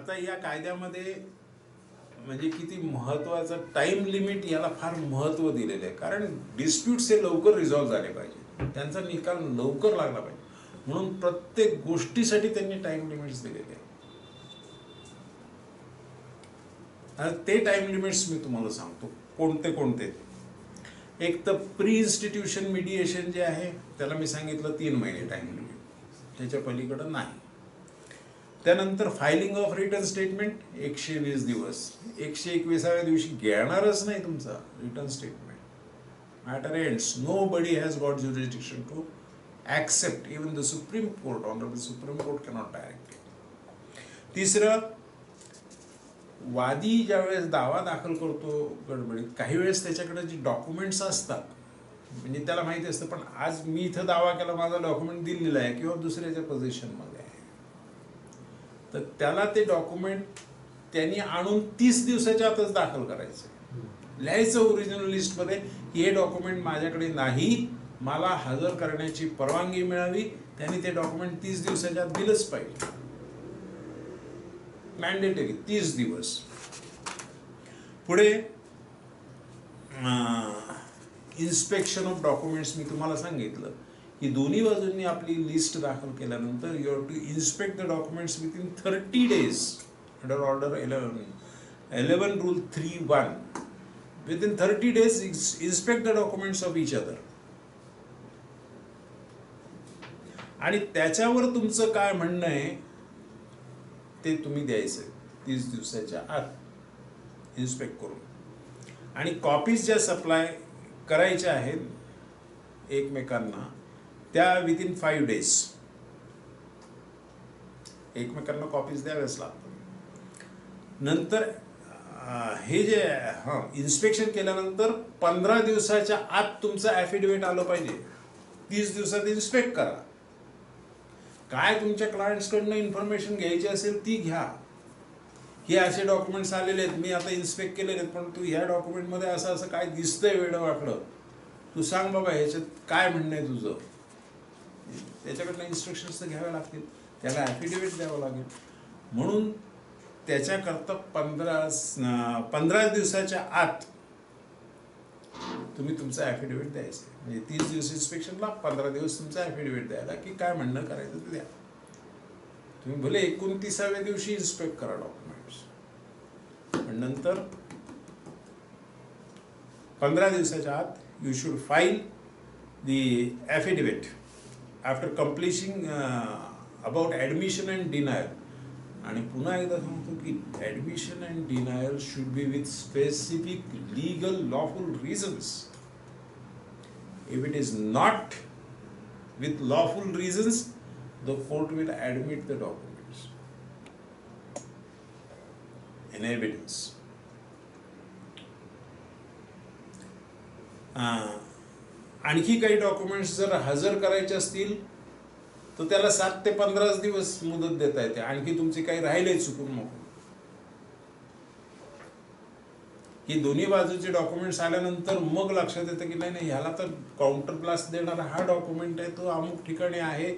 आता या कायद्यामध्ये म्हणजे किती महत्त्वाचं टाइम लिमिट याला फार महत्त्व दिलेलं आहे, कारण डिस्प्यूट्स हे लवकर रिझॉल्व्ह झाले पाहिजे, त्यांचा निकाल लवकर लागला पाहिजे, म्हणून प्रत्येक गोष्टीसाठी त्यांनी टाइम लिमिट्स दिलेले आहे. ते टाइम लिमिट्स मी तुम्हाला सांगतो कोणते कोणते. एक तर प्री इन्स्टिट्यूशन मीडिएशन जे आहे त्याला मी सांगितलं 3 महिने टाइम लिमिट, त्याच्या पलीकडं नाही. त्यानंतर फायलिंग ऑफ रिटर्न स्टेटमेंट 120 दिवस, 121व्या दिवशी घेणारच नाही तुमचा return statement. Matter ends. Nobody has got jurisdiction to accept, even the Supreme Court, honourable Supreme Court cannot direct. तिसरं, वादी ज्यावेळेस दावा दाखल करतो गडबडीत, काही वेळेस त्याच्याकडे जी डॉक्युमेंट्स असतात म्हणजे त्याला माहिती असतं, पण आज मी इथं दावा केला, माझा डॉक्युमेंट दिलेला आहे किंवा दुसऱ्याच्या पोझिशनमध्ये आहे, तर त्याला ते डॉक्युमेंट त्यांनी आणून 30 दिवसाच्या आतच दाखल करायचं, लिहायचं ओरिजिनल लिस्टमध्ये की हे डॉक्युमेंट माझ्याकडे नाही, मला हजर करण्याची परवानगी मिळावी. त्यांनी ते डॉक्युमेंट 30 दिवसाच्या आत दिलंच पाहिजे, मॅन्डेटरी 30 दिवस. पुढे इन्स्पेक्शन ऑफ डॉक्युमेंट्स मी तुम्हाला सांगितलं की दोन्ही बाजूंनी आपली लिस्ट दाखल केल्यानंतर you have to inspect the documents within 30 days under order 11 rule 3(1). Within 30 days inspect the documents of each other. आणि त्याच्यावर तुमचं काय म्हणणं आहे ते तुम्ही द्यायचं 30 दिवसाच्या आत इन्स्पेक्ट करून. आणि कॉपीज ज्या सप्लाय करायच्या आहेत एकमेकांना त्या विथिन 5 days एकमेकांना कॉपीज द्याव्याच लागतात. नंतर हे जे इन्स्पेक्शन केल्यानंतर 15 दिवसाच्या आत तुमचं ॲफिडेव्हिट आलं पाहिजे. 30 दिवसात इन्स्पेक्ट करा. काय तुमच्या क्लायंट्सकडनं इन्फॉर्मेशन घ्यायची असेल ती घ्या. हे असे डॉक्युमेंट्स आलेले आहेत, मी आता इन्स्पेक्ट केलेले आहेत, पण तू ह्या डॉक्युमेंटमध्ये असं असं काय दिसतंय वेडं वाकडं, तू सांग बाबा ह्याच्यात काय म्हणणं आहे तुझं. त्याच्याकडनं इन्स्ट्रक्शन्स तर घ्याव्या लागतील, त्याला ॲफिडेव्हिट द्यावं लागेल. म्हणून त्याच्याकरता 15 दिवसाच्या आत तुम्ही तुमचं ॲफिडेव्हिट द्यायचं. म्हणजे 30 दिवस इन्स्पेक्शनला, 15 दिवस तुमचं ॲफिडेव्हिट द्यायला की काय म्हणणं करायचं ते द्या. तुम्ही भले 29व्या दिवशी इन्स्पेक्ट करा डॉक्युमेंट्स, पण नंतर 15 दिवसाच्या आत you should file the affidavit after completing about admission and denial. आणि पुन्हा एकदा सांगतो की admission and denial should be with specific legal lawful reasons. If it is not with lawful reasons, the court will admit the documents in evidence. आणखी काही documents जर हजर करायचे असतील तर त्याला 7 ते 15 दिवस मुदत देता येते. आणखी तुमचे काही राहिले चुकून मग ही दोन्ही बाजूचे डॉक्युमेंट्स आल्यानंतर मग लक्षात येतं की नाही ह्याला तर काउंटर ब्लास्ट देणारा हा डॉक्युमेंट आहे, तो अमुक ठिकाणी आहे,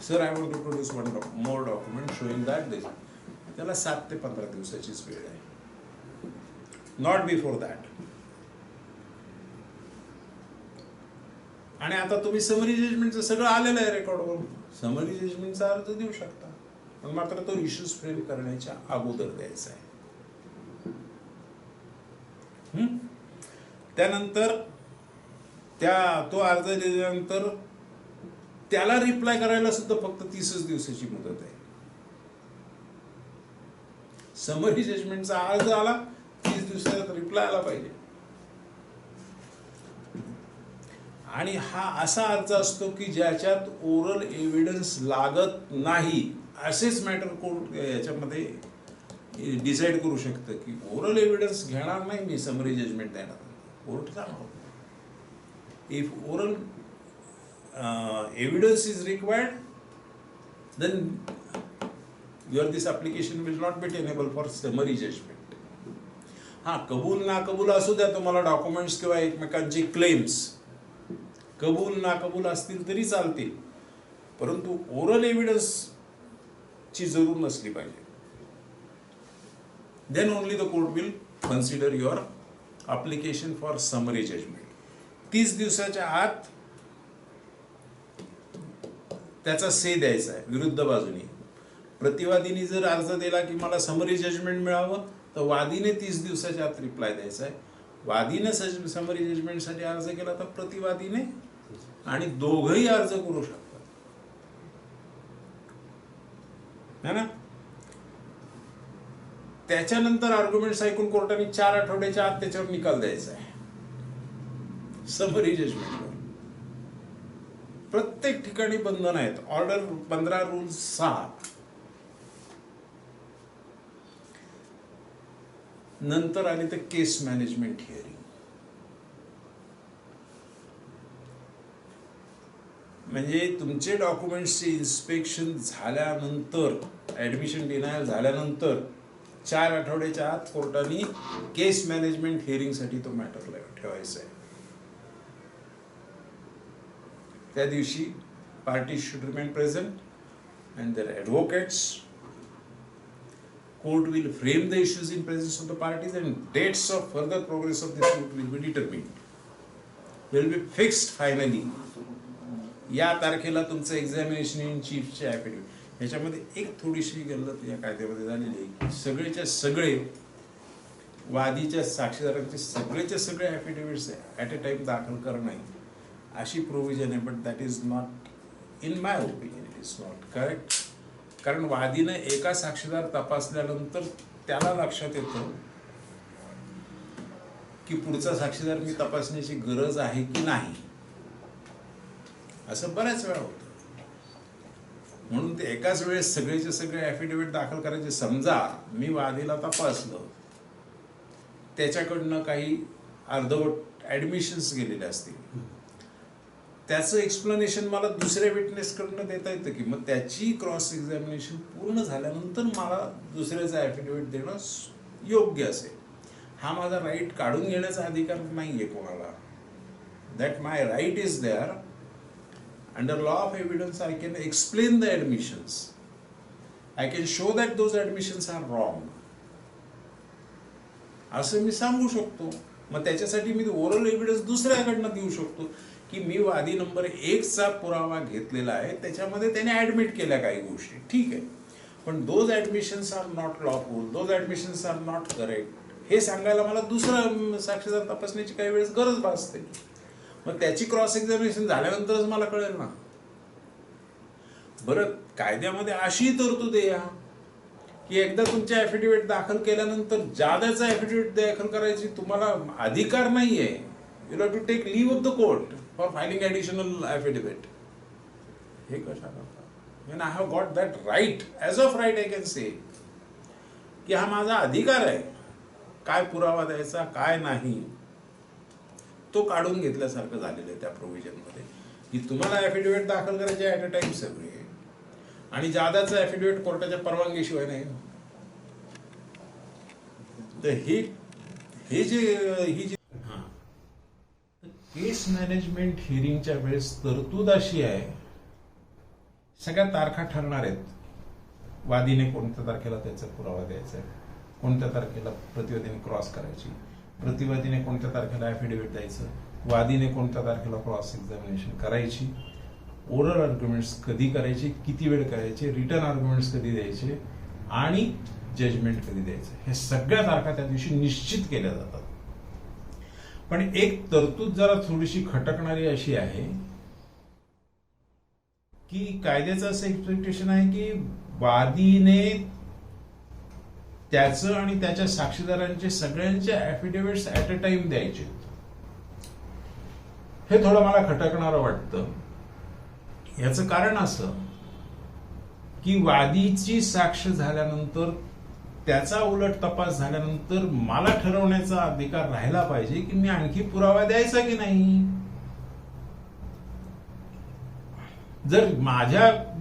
sir I want to produce one more document showing that this. त्याला 7 ते 15 दिवसाचीच वेळ आहे, नॉट बिफोर दॅट. आणि आता तुम्ही समरी जजमेंटचं सगळं आलेलं आहे रेकॉर्डवर, समरी जजमेंटचा अर्ज देऊ शकता, पण मात्र तो इश्यूज फ्रेम करण्याच्या अगोदर द्यायचा आहे. त्यानंतर तो अर्ज दिल्यानंतर त्याला रिप्लाय करायला सुद्धा फक्त 30 दिवसाची मुदत आहे. समरी जजमेंटचा अर्ज आला 30 दिवसात रिप्लाय आला पाहिजे. आणि हा असा अर्ज असतो की ज्याच्यात ओरल एव्हिडन्स लागत नाही, असेच मॅटर कोर्ट याच्यामध्ये डिसाईड करू शकतं की ओरल एव्हिडन्स घेणार नाही मी, समरी जजमेंट देणार. कोर्ट जाणार. If oral evidence is required then this application will not be tenable for summary judgment. कबूल ना कबूल असू द्या तुम्हाला डॉक्युमेंट्स किंवा एकमेकांचे क्लेम्स कबूल ना कबूल असतील तरी चालतील, परंतु ओरल एव्हिडन्सची जरूर नसली पाहिजे. then only the court will consider your application for summary judgment. 30 दिवसाच्या आत त्याचा से द्यायचा आहे विरुद्ध बाजूने. प्रतिवादीने जर अर्ज दिला की मला समरी जजमेंट मिळावं, तर वादीने 30 दिवसाच्या आत रिप्लाय द्यायचा आहे. वादीने समरी जजमेंटसाठी अर्ज केला तर प्रतिवादीने, आणि दोघंही अर्ज करू शकतात, है ना. त्याच्यानंतर आर्ग्युमेंट्स ऐकून कोर्टाने 4 आठवड्याच्या आत त्याच्यावर निकाल द्यायचा आहे समरी जजमेंटवर. प्रत्येक ठिकाणी बंधन आहेत. Order 15 rule 6. नंतर आली तर केस मॅनेजमेंट हिअरिंग. म्हणजे तुमचे डॉक्युमेंट्सचे इन्स्पेक्शन झाल्यानंतर, ऍडमिशन डिनायल झाल्यानंतर 4 आठवड्याच्या आत कोर्टाने केस मॅनेजमेंट हिअरिंगसाठी तो मॅटर ठेवायचा आहे. त्या दिवशी parties should remain present and their advocates. Court will frame the issues in presence of the parties and dates of further progress of the suit will be determined. Will be fixed finally. या तारखेला तुमचं examination in चीफचे affidavit. ह्याच्यामध्ये एक थोडीशी गल्लत या कायद्यामध्ये झालेली आहे की सगळेच्या सगळे वादीच्या साक्षीदारांचे सगळेच्या सगळे ॲफिडेव्हिट्स ॲट अ टाइम दाखल करणे अशी प्रोव्हिजन आहे. But that is not, in my opinion it is not correct. कारण वादीनं एका साक्षीदार तपासल्यानंतर त्याला लक्षात येतं की पुढचा साक्षीदार मी तपासण्याची गरज आहे की नाही. असं बऱ्याच वेळा होतं. म्हणून ते एकाच वेळेस सगळेचे सगळे ॲफिडेव्हिट दाखल करायचे. समजा मी वादीला तपासलं, त्याच्याकडनं काही अर्धवट ॲडमिशन्स गेलेले असतील, त्याचं एक्सप्लेनेशन मला दुसऱ्या विटनेसकडनं देता येतं की मग त्याची क्रॉस एक्झामिनेशन पूर्ण झाल्यानंतर मला दुसऱ्याचा ॲफिडेव्हिट देणं योग्य असेल. हा माझा राईट काढून घेण्याचा अधिकार नाही आहे कोणाला. That my right is there. Under law of evidence I can explain the admissions. I can show that those admissions are wrong, असं मी सांगू शकतो. मग त्याच्यासाठी मी ओरल एव्हिडन्स दुसऱ्याकडनं देऊ शकतो की मी वादी नंबर 1चा पुरावा घेतलेला आहे, त्याच्यामध्ये त्याने ऍडमिट केल्या काही गोष्टी, ठीक आहे, पण those admissions are not lawful, those admissions are not correct, हे सांगायला मला दुसरा साक्षीदार तपासण्याची काही वेळेस गरज भासते. मग त्याची क्रॉस एक्झामिनेशन झाल्यानंतरच मला कळेल ना. बरं, कायद्यामध्ये अशी तरतूद आहे की एकदा तुमचे ॲफिडेव्हिट दाखल केल्यानंतर जादाचा ॲफिडेव्हिट दाखल करायची तुम्हाला अधिकार नाहीये. You have to take leave of the court for filing additional affidavit. हे कशा करता? when I have got that right, as of right I can say की हा माझा अधिकार आहे. काय पुरावा द्यायचा काय नाही तो काढून घेतल्यासारखं झालेलं आहे त्या प्रोव्हिजन मध्ये की तुम्हाला ॲफिडेव्हिट दाखल करायचे ॲट अ टाइम सगळे, आणि जादाचं ॲफिडेव्हिट कोर्टाच्या परवानगीशिवाय नाही. तर ही जी केस मॅनेजमेंट हिअरिंगच्या वेळेस तरतूद अशी आहे, सगळ्या तारखा ठरणार आहेत. वादीने कोणत्या तारखेला त्याचा पुरावा द्यायचा आहे, कोणत्या तारखेला प्रतिवादीने क्रॉस करायची, प्रतिवादीने कोणत्या तारखेला ॲफिडेव्हिट द्यायचं, वादीने कोणत्या तारखेला क्रॉस एक्झामिनेशन करायची, ओरल आर्ग्युमेंट्स कधी करायचे, किती वेळ करायचे, रिटर्न आर्ग्युमेंट्स कधी द्यायचे आणि जजमेंट कधी द्यायचं, हे सगळ्या तारखा त्या दिवशी निश्चित केल्या जातात. पण एक तरतूद जरा थोडीशी खटकणारी अशी आहे की कायद्याचं असं एक्सपेक्टेशन आहे की वादीने त्याचं आणि त्याच्या साक्षीदारांचे सगळ्यांचे ॲफिडेव्हिट्स ऍट अ टाइम द्यायचे. हे थोडं मला खटकणारं वाटतं. याचं कारण असं की वादीची साक्ष झाल्यानंतर, त्याचा उलट तपास झाल्यानंतर मला ठरवण्याचा अधिकार राहिला पाहिजे की मी आणखी पुरावा द्यायचा की नाही. जर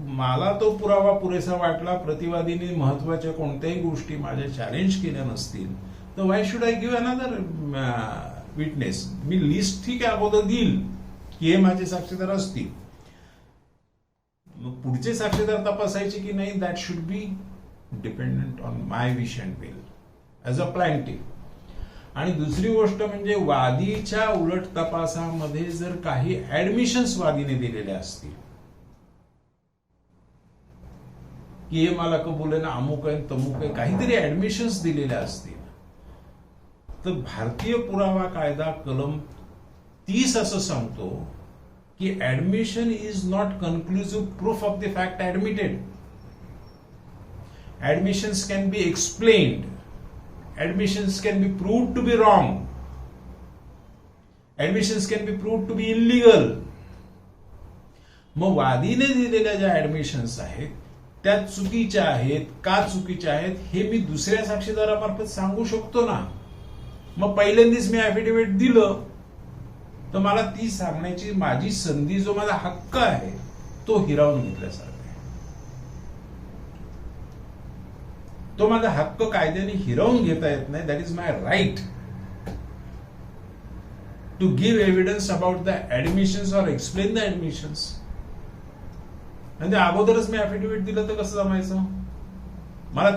मला तो पुरावा पुरेसा वाटला, प्रतिवादीने महत्वाच्या कोणत्याही गोष्टी माझ्या चॅलेंज केल्या नसतील, तर why should I give another witness. Me list ठीक आहे अगोदर देईल की हे माझे साक्षीदार असतील, मग पुढचे साक्षीदार तपासायचे की नाही, that should be dependent on my wish and will. As a plaintiff. आणि दुसरी गोष्ट म्हणजे वादीच्या उलट तपासामध्ये जर काही ऍडमिशन्स वादीने दिलेले असतील की हे मला कबूल आहे ना, अमुक आहे तमुक आहे, काहीतरी ऍडमिशन्स दिलेल्या असतील, तर भारतीय पुरावा कायदा कलम 30 असं सांगतो की admission is not conclusive proof of the fact admitted. Admissions can be explained, admissions can be proved to be wrong, admissions can be proved to be illegal. मग वादीने दिलेल्या ज्या ऍडमिशन्स आहेत त्या चुकीच्या आहेत का चुकीच्या आहेत हे मी दुसऱ्या साक्षीदारामार्फत सांगू शकतो ना. मग पहिल्यांदाच मी ऍफिडेव्हिट दिलं तर मला ती सांगण्याची माझी संधी, जो माझा हक्क आहे, तो हिरावून घेतल्यासारखा. तो माझा हक्क कायद्याने हिरावून घेता येत नाही. That is my right to give evidence about the admissions or explain the admissions. म्हणजे अगोदरच मी ऍफिडेव्हिट दिलं तर कसं जमायचं? मला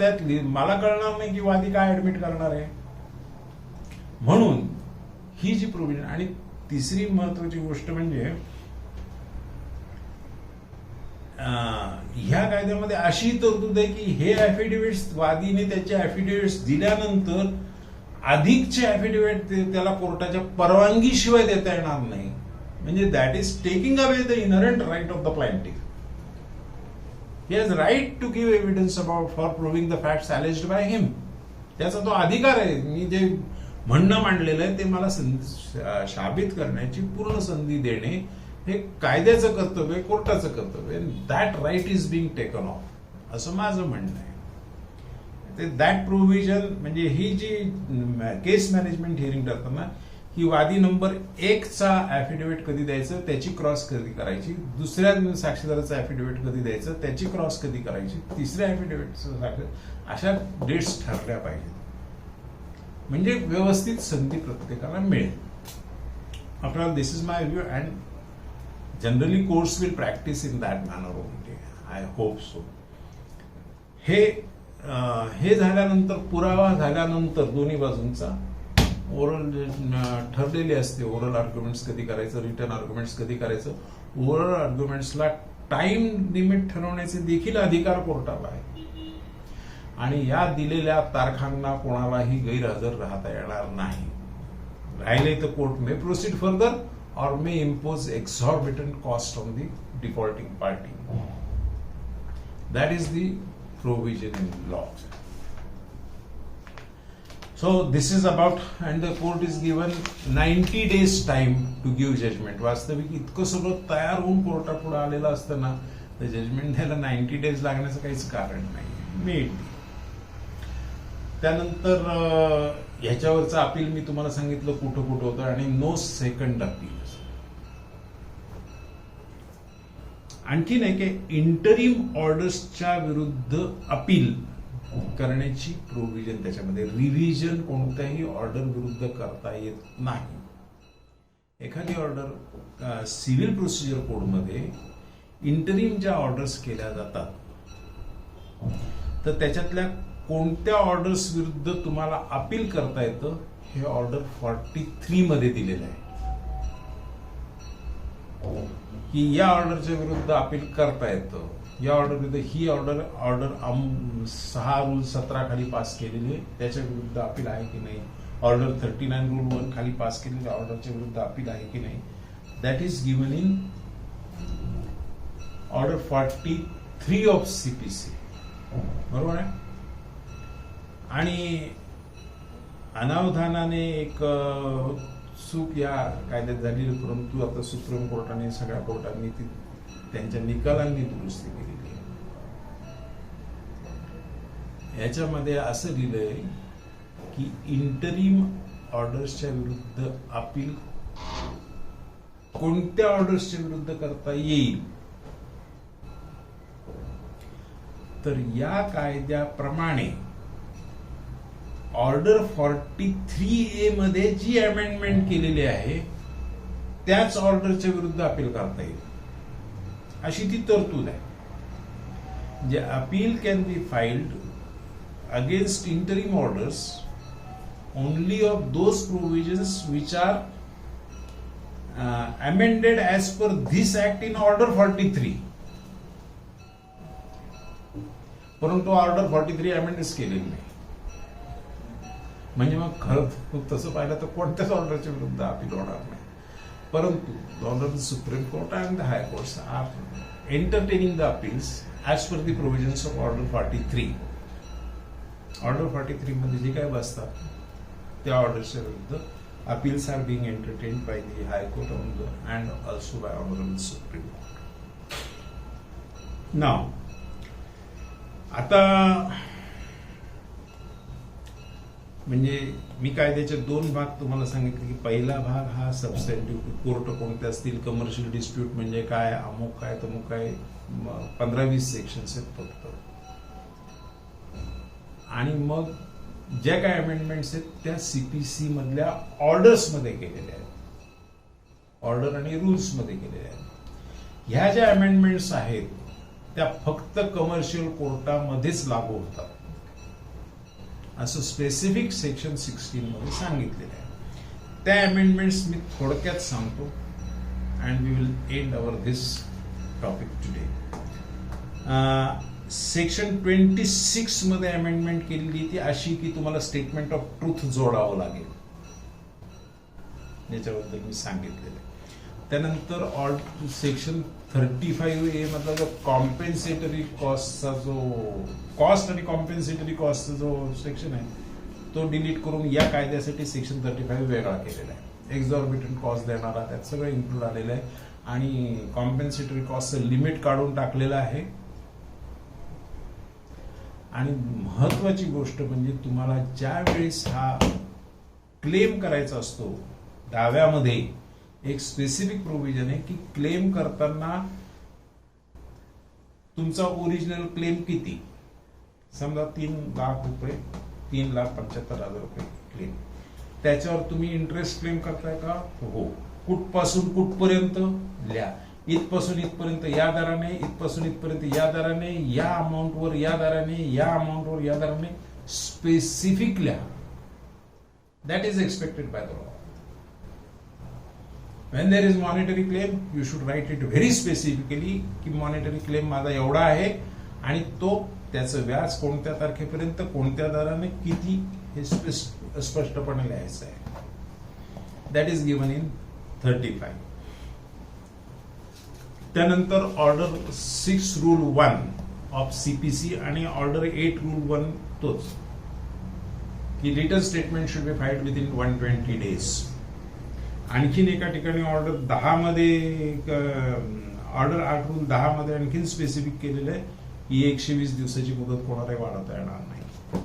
कळणार नाही की वादी काय ऍडमिट करणार आहे. म्हणून ही जी प्रोव्हिजन. आणि तिसरी महत्वाची गोष्ट म्हणजे ह्या कायद्यामध्ये अशी तरतूद आहे की हे ऍफिडेव्हिट्स, वादीने त्याचे ऍफिडेव्हिट्स दिल्यानंतर अधिकचे ऍफिडेव्हिट त्याला कोर्टाच्या परवानगीशिवाय देता येणार नाही. म्हणजे that is taking away the inherent right of the plaintiff. He has right to give evidence about for proving the facts alleged by him. त्याचा तो अधिकार आहे. मी जे म्हणणं मांडलेलं आहे ते मला साबित करण्याची पूर्ण संधी देणे हे कायद्याचं कर्तव्य, कोर्टाचं कर्तव्य. That right is being taken off असं माझं म्हणणं आहे. ते दॅट प्रोव्हिजन म्हणजे ही जी केस मॅनेजमेंट हिअरिंग करताना ही वादी नंबर 1 चा ऍफिडेव्हिट कधी द्यायचं त्याची क्रॉस कधी करायची, दुसऱ्या साक्षीदाराचा ऍफिडेव्हिट कधी द्यायचं त्याची क्रॉस कधी करायची, तिसऱ्या ऍफिडेव्हिटचं, अशा डेट्स ठरल्या पाहिजेत. म्हणजे व्यवस्थित संधी प्रत्येकाला मिळेल. After all this is my view and generally courts will practice in that manner only. I hope so. हे झाल्यानंतर, पुरावा झाल्यानंतर दोन्ही बाजूंचा ओरल ठरलेले असते. ओरल आर्ग्युमेंट्स कधी करायचं, रिटर्न आर्ग्युमेंट्स कधी करायचं. ओरल आर्ग्युमेंट्सला टाइम लिमिट ठरवण्याचे देखील अधिकार कोर्टाला आहे. आणि या दिलेल्या तारखांना कोणालाही गैरहजर राहता येणार नाही. राहिले तर court may proceed further or may impose exorbitant cost on the defaulting party. That is the provision in law. So this is about, and the court is given 90 days time to give judgment. वास्तविक इतकं सगळं तयार होऊन कोर्टापुढे आलेलं असताना तर judgement द्यायला 90 days लागण्याचं काहीच कारण नाही. मीट त्यानंतर ह्याच्यावरचं अपील मी तुम्हाला सांगितलं कुठं कुठं होतं. आणि नो सेकंड अपील. आणखीन आहे की इंटरिम ऑर्डर्सच्या विरुद्ध अपील करण्याची प्रोव्हिजन त्याच्यामध्ये. रिव्हिजन कोणत्याही ऑर्डर विरुद्ध करता येत नाही. एखादी ऑर्डर सिव्हिल प्रोसिजर कोडमध्ये इंटरिम ज्या ऑर्डर्स केल्या जातात तर त्याच्यातल्या कोणत्या ऑर्डर्स विरुद्ध तुम्हाला अपील करता येतं हे ऑर्डर 43 मध्ये दिलेलं आहे की या ऑर्डरच्या विरुद्ध अपील करता येतं. या ऑर्डर विरुद्ध ही ऑर्डर 6 रूल 17 खाली पास केलेली आहे, त्याच्या विरुद्ध अपील आहे की नाही. ऑर्डर 39 रूल 1 खाली पास केलेल्या ऑर्डरच्या विरुद्ध अपील आहे की नाही. That is given in order 43 of CPC. बरोबर आहे. आणि अनावधानाने एक चूक या कायद्यात झाली, परंतु आता सुप्रीम कोर्टाने सगळ्या कोर्टांनी ती त्यांच्या निकालांनी दुरुस्ती केलेली आहे. याच्यामध्ये असं लिहिलंय की इंटरिम ऑर्डर्सच्या विरुद्ध अपील कोणत्या ऑर्डर्सच्या विरुद्ध करता येईल. तर या कायद्याप्रमाणे ऑर्डर 43A मध्ये जी अमेंडमेंट केलेली आहे त्याच ऑर्डरच्या विरुद्ध अपील करता येईल अशी ती तरतूद आहे. जे appeal can be filed against interim orders only of those provisions which are amended as per this act in order 43. परंतु ऑर्डर 43 अमेंडच केलेली नाही. म्हणजे मग खरं तसं पाहिलं तर कोणत्याच ऑर्डरच्या विरुद्ध अपील होणार नाही. परंतु order Supreme Court and the High Courts are entertaining the appeals as per the provisions of order 43. Order 43 मध्ये जे काय बसतात त्या ऑर्डरच्या विरुद्ध appeals are being entertained by the High Court and also by honourable Supreme Court. नाव आता म्हणजे मी कायद्याचे दोन भाग तुम्हाला सांगितले की पहिला भाग हा सबस्टॅन्टिव्ह कोर्ट कोणते असतील, कमर्शियल डिस्प्यूट म्हणजे काय, अमुक काय तमुक काय, 15-20 सेक्शन्स आहेत फक्त. आणि मग ज्या काय अमेंडमेंट्स आहेत त्या सीपीसी मधल्या ऑर्डर्स मध्ये केलेल्या आहेत, ऑर्डर आणि रूल्स मध्ये केलेल्या आहेत. ह्या ज्या अमेंडमेंट्स आहेत त्या फक्त कमर्शियल कोर्टामध्येच लागू होतात असं स्पेसिफिक सेक्शन 16 मध्ये सांगितलेलं आहे. त्या अमेंडमेंट्स मी थोडक्यात सांगतो and we will end our this topic today. Section 26 मध्ये अमेंडमेंट केलेली ती अशी की तुम्हाला स्टेटमेंट ऑफ ट्रूथ जोडावं लागेल, याच्याबद्दल मी सांगितलेलं आहे. त्यानंतर सेक्शन 35A मधला जो कॉम्पेन्सेटरी कॉस्टचा जो कॉस्ट आणि कॉम्पेन्सेटरी कॉस्टचा जो सेक्शन आहे तो डिलीट करून या कायद्यासाठी सेक्शन 35 वेगळा केलेला आहे. एक्झॉर्बिटंट कॉस्ट देणारा त्यात सगळं इन्क्लूड आलेलं आहे आणि कॉम्पेन्सेटरी कॉस्टचं लिमिट काढून टाकलेलं आहे. आणि महत्वाची गोष्ट म्हणजे तुम्हाला ज्या वेळेस हा क्लेम करायचा असतो दाव्यामध्ये एक स्पेसिफिक प्रोव्हिजन आहे की क्लेम करताना तुमचा ओरिजिनल क्लेम किती, समजा 3 लाख रुपये, 3,75,000 रुपये क्लेम, त्याच्यावर तुम्ही इंटरेस्ट क्लेम करताय का? हो. कुठपासून कुठपर्यंत लिहा, इथपासून इथपर्यंत या दराने, इथपासून इथपर्यंत या दराने, या अमाऊंटवर या दराने, या अमाऊंटवर या दराने, स्पेसिफिक लिहा. That is expected by the law. When there is monetary claim, you should write it very specifically की monetary claim माझा एवढा आहे आणि तो त्याचं व्याज कोणत्या तारखेपर्यंत कोणत्या दराने किती हे स्पष्टपणे लिहायचं आहे. That is given in 35. त्यानंतर ऑर्डर 6 रूल 1 ऑफ सीपीसी आणि ऑर्डर 8 रूल 1 तोच की return statement should be filed with in 120 days. आणखीन एका ठिकाणी ऑर्डर 10 मध्ये ऑर्डर 8 रूल 10 मध्ये आणखीन स्पेसिफिक केलेलं आहे की 120 दिवसाची मुदत कोणालाही वाढवता येणार नाही.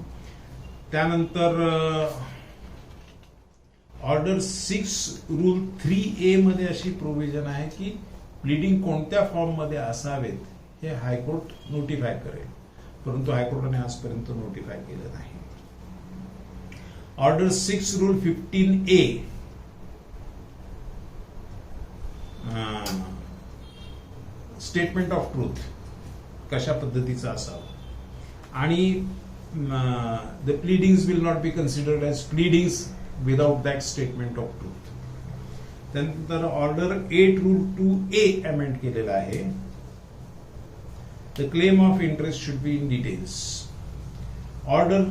त्यानंतर ऑर्डर 6 रूल 3A मध्ये अशी प्रोव्हिजन आहे की प्लीडिंग कोणत्या फॉर्म मध्ये असावेत हे हायकोर्ट नोटिफाय करेल, परंतु हायकोर्टाने आजपर्यंत नोटिफाय केलं नाही. Order 6 rule 15A statement of truth कशा पद्धतीचं असावं आणि the pleadings will not be considered as pleadings without that statement of truth. त्यानंतर ऑर्डर 8 रूल 2A अमेंड केलेला आहे. The claim of interest should be in details. Order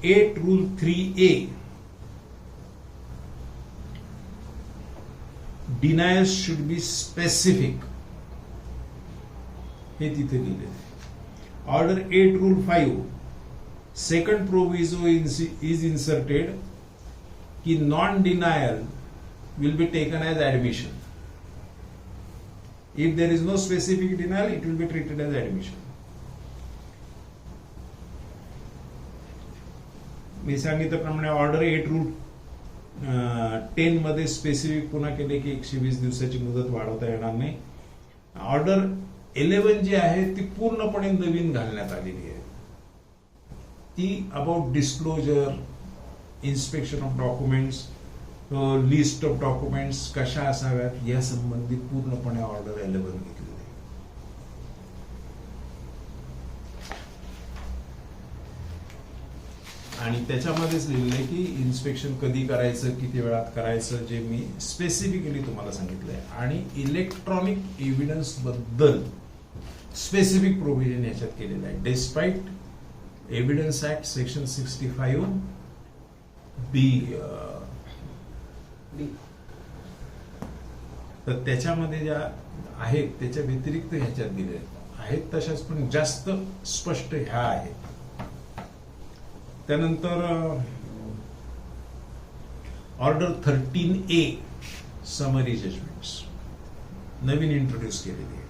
8 rule 3A denials should be specific हे तिथे लिहिले. Order 8 rule 5 second proviso is inserted की non denial will be taken age admission. If there is no specific denial it will be treated as admission. मी सांगितल्याप्रमाणे order 8 rule 10 मध्ये specific पुन्हा केले की 120 दिवसाची मुदत वाढवता येणार नाही. ऑर्डर 11 जी आहे ती पूर्णपणे नवीन घालण्यात आलेली आहे. ती about disclosure, inspection of documents, list of documents कशा असाव्यात या संबंधित पूर्णपणे ऑर्डर 11 घेतलेली आहे. आणि त्याच्यामध्येच लिहिलेलं आहे की इन्स्पेक्शन कधी करायचं, किती वेळात करायचं, जे मी स्पेसिफिकली तुम्हाला सांगितलंय. आणि इलेक्ट्रॉनिक एव्हिडन्स बद्दल स्पेसिफिक प्रोव्हिजन याच्यात केलेलं आहे. Despite evidence act section 65B तर त्याच्यामध्ये ज्या आहेत त्याच्या व्यतिरिक्त ह्याच्यात दिले आहेत तशाच पण जास्त स्पष्ट ह्या आहेत. त्यानंतर ऑर्डर 13A समरी जजमेंट्स नवीन इंट्रोड्यूस केलेली आहे.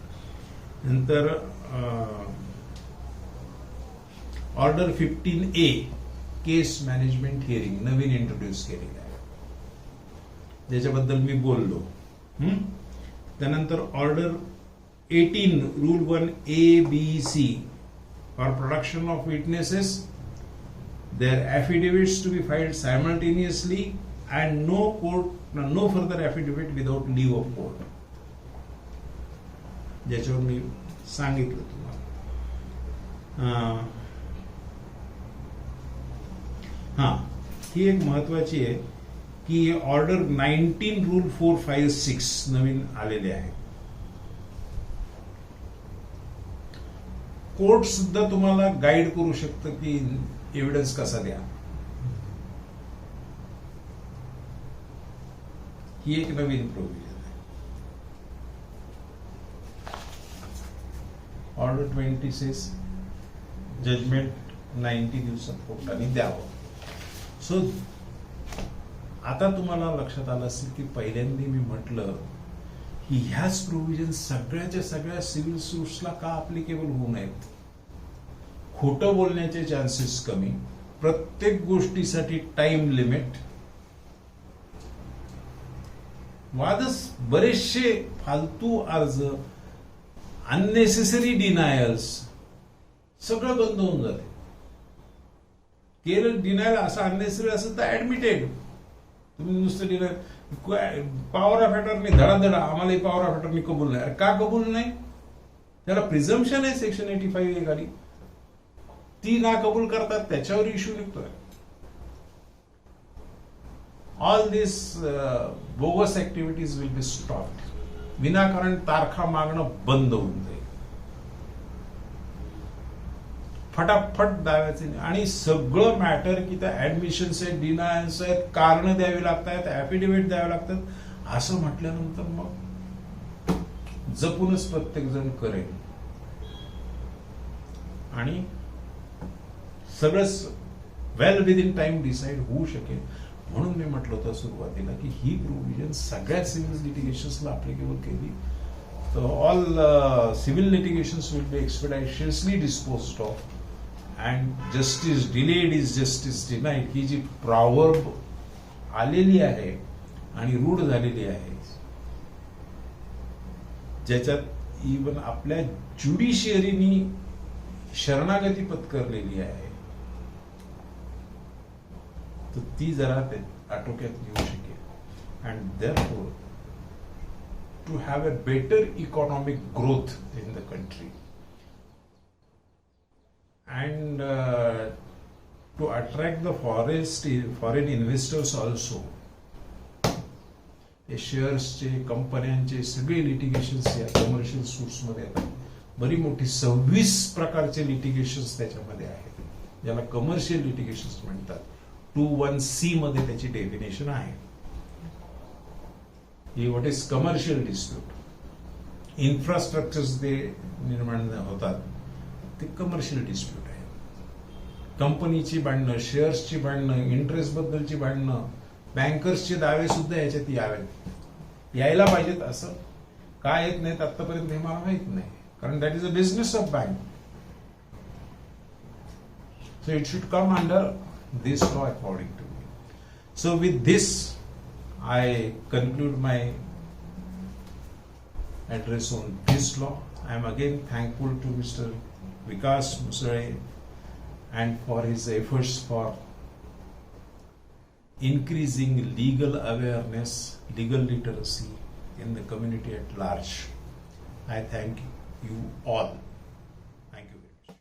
नंतर ऑर्डर 15A केस मॅनेजमेंट हिअरिंग नवीन इंट्रोड्यूस केलेली आहे, ज्याच्याबद्दल मी बोललो. त्यानंतर order 18 rule 1ABC for production of witnesses their affidavits to be filed simultaneously and no further affidavit without leave of court. ज्याच्यावर मी सांगितलं तुम्हाला. ही एक महत्वाची आहे की ऑर्डर 19 रूल 456 नवीन आलेले आहे. कोर्ट सुद्धा तुम्हाला गाईड करू शकतं की एव्हिडन्स कसा द्या. ही एक नवीन प्रोव्हिजन आहे. ऑर्डर 26 जजमेंट 90 दिवसात कोर्टाने द्यावं. सो आता तुम्हाला लक्षात आलं असेल की पहिल्यांदा मी म्हटलं की ह्याच प्रोव्हिजन सगळ्याच्या सगळ्या सिव्हिल सूट्सला का अप्लिकेबल होऊ नयेत. खोटं बोलण्याचे चान्सेस कमी, प्रत्येक गोष्टीसाठी टाइम लिमिट, वादच बरेचसे फालतू अर्ज, अननेसेसरी डिनायल्स सगळं बंद होऊन जाते. केलं डिनायल असं अननेसेसरी असेल तर ऍडमिटेड. तुम्ही नुसतं डिनायल पॉवर ऑफ अटॉर्नी धडाधडा आम्हाला पॉवर ऑफ अटॉर्नी कबूल नाही. का कबूल नाही? त्याला प्रिझम्पशन आहे सेक्शन 85A खाली. ती ना कबूल करतात त्याच्यावर इश्यू निघतोय. All this bogus activities will be stopped. विनाकारण तारखा मागणं बंद होऊन जाईल. फटाफट दाव्याचे आणि सगळं मॅटर की त्या ऍडमिशन्स आहेत, डिनायन्स आहेत, कारण द्यावी लागतात, ऍफिडेव्हिट द्यावे लागतात. असं म्हटल्यानंतर मग जपूनच प्रत्येक जण करेल आणि सगळंच वेल विदिन टाइम डिसाइड होऊ शकेल. म्हणून मी म्हटलं होतं सुरुवातीला की ही प्रोव्हिजन सगळ्या सिव्हिल लिटिगेशन्सला अप्लिकेबल केली तर all civil litigations will be expeditiously disposed of and justice delayed is justice denied. ही जी प्रॉवर्ब आलेली आहे आणि रूढ झालेली आहे, ज्याच्यात इव्हन आपल्या ज्युडिशियरीनी शरणागती पत्करलेली आहे, तर ती जरा आटोक्यात येऊ शकेल. And therefore to have a better economic growth in the country and to attract the foreign investors also. हे शेअर्सचे, कंपन्यांचे सगळे लिटिगेशन्स या कमर्शियल सूट्स मध्ये येतात. बरी मोठी 26 प्रकारचे लिटिगेशन्स त्याच्यामध्ये आहेत, ज्याला कमर्शियल लिटिगेशन्स म्हणतात. 21C मध्ये त्याची डेफिनेशन आहे. ही what is commercial dispute. Infrastructures ते निर्माण होतात ते कमर्शियल डिस्प्यूट आहे. कंपनीची भांडणं, शेअर्सची भांडणं, इंटरेस्ट बद्दलची भांडणं, बँकर्सचे दावे सुद्धा याच्यात यायला पाहिजेत. असं का येत नाहीत आतापर्यंत हे मला माहित नाही, कारण that is a business of bank. So it should come under this law according to me. So with this I conclude my address on this law. I am again thankful to Mr. Vikas Musare and for his efforts for increasing legal awareness, legal literacy in the community at large. I thank you all.